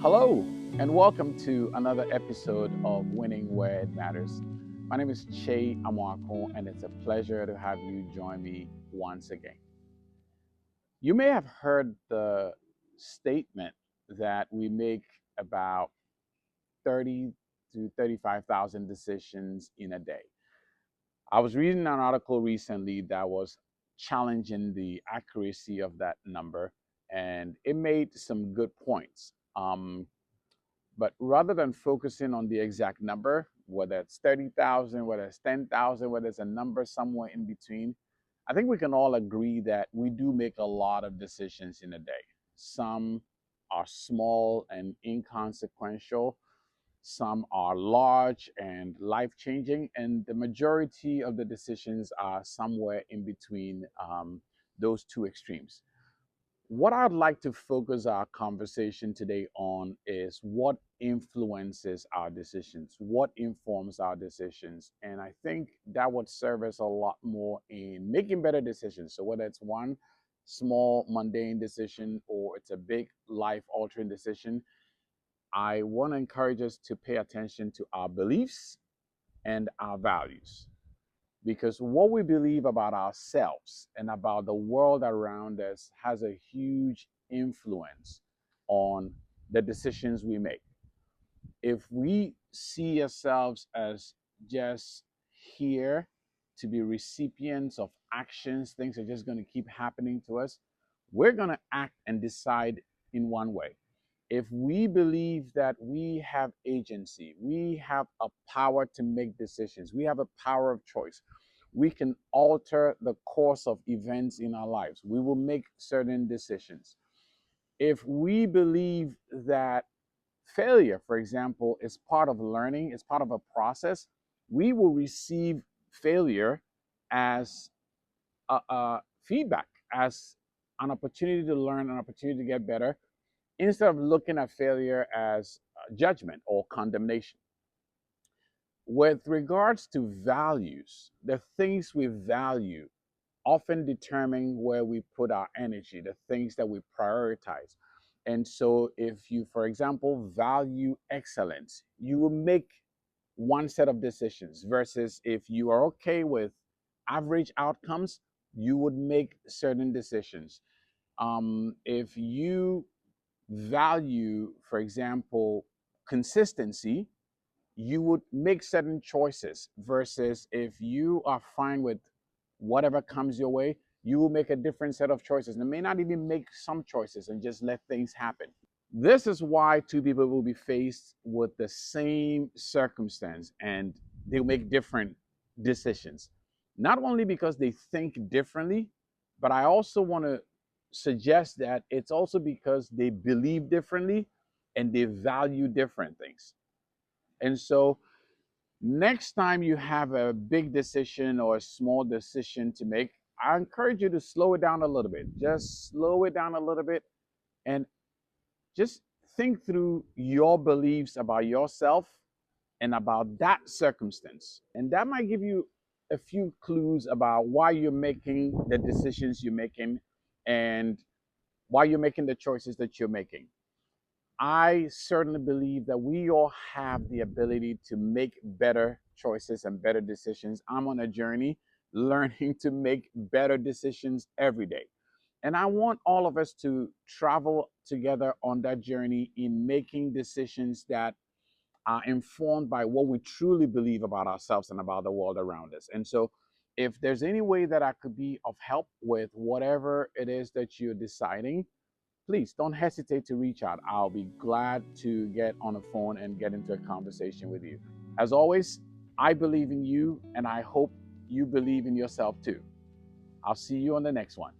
Hello, and welcome to another episode of Winning Where It Matters. My name is Che Amwako, and it's a pleasure to have you join me once again. You may have heard the statement that we make about 30 to 35,000 decisions in a day. I was reading an article recently that was challenging the accuracy of that number, and it made some good points. But rather than focusing on the exact number, whether it's 30,000, whether it's 10,000, whether it's a number somewhere in between, I think we can all agree that we do make a lot of decisions in a day. Some are small and inconsequential, some are large and life changing, and the majority of the decisions are somewhere in between those two extremes. What I'd like to focus our conversation today on is what influences our decisions, what informs our decisions. And I think that would serve us a lot more in making better decisions. So, whether it's one small, mundane decision or it's a big life altering decision, I want to encourage us to pay attention to our beliefs and our values, because what we believe about ourselves and about the world around us has a huge influence on the decisions we make. If we see ourselves as just here to be recipients of actions, things are just going to keep happening to us, we're going to act and decide in one way. If we believe that we have agency, we have a power to make decisions, we have a power of choice, we can alter the course of events in our lives, we will make certain decisions. If we believe that failure, for example, is part of learning, is part of a process, we will receive failure as a feedback, as an opportunity to learn, an opportunity to get better, instead of looking at failure as judgment or condemnation. With regards to values, the things we value often determine where we put our energy, the things that we prioritize. And so, if you, for example, value excellence, you will make one set of decisions, versus if you are okay with average outcomes, you would make certain decisions. If you value, for example, consistency, you would make certain choices, versus if you are fine with whatever comes your way, you will make a different set of choices and may not even make some choices and just let things happen. This is why two people will be faced with the same circumstance and they'll make different decisions. Not only because they think differently, but I also want to suggest that it's also because they believe differently and they value different things. And so, next time you have a big decision or a small decision to make, I encourage you to slow it down a little bit. Just slow it down a little bit and just think through your beliefs about yourself and about that circumstance. And that might give you a few clues about why you're making the decisions you're making and why you're making the choices that you're making. I certainly believe that we all have the ability to make better choices and better decisions. I'm on a journey learning to make better decisions every day. And I want all of us to travel together on that journey in making decisions that are informed by what we truly believe about ourselves and about the world around us. And so, if there's any way that I could be of help with whatever it is that you're deciding, please don't hesitate to reach out. I'll be glad to get on the phone and get into a conversation with you. As always, I believe in you and I hope you believe in yourself too. I'll see you on the next one.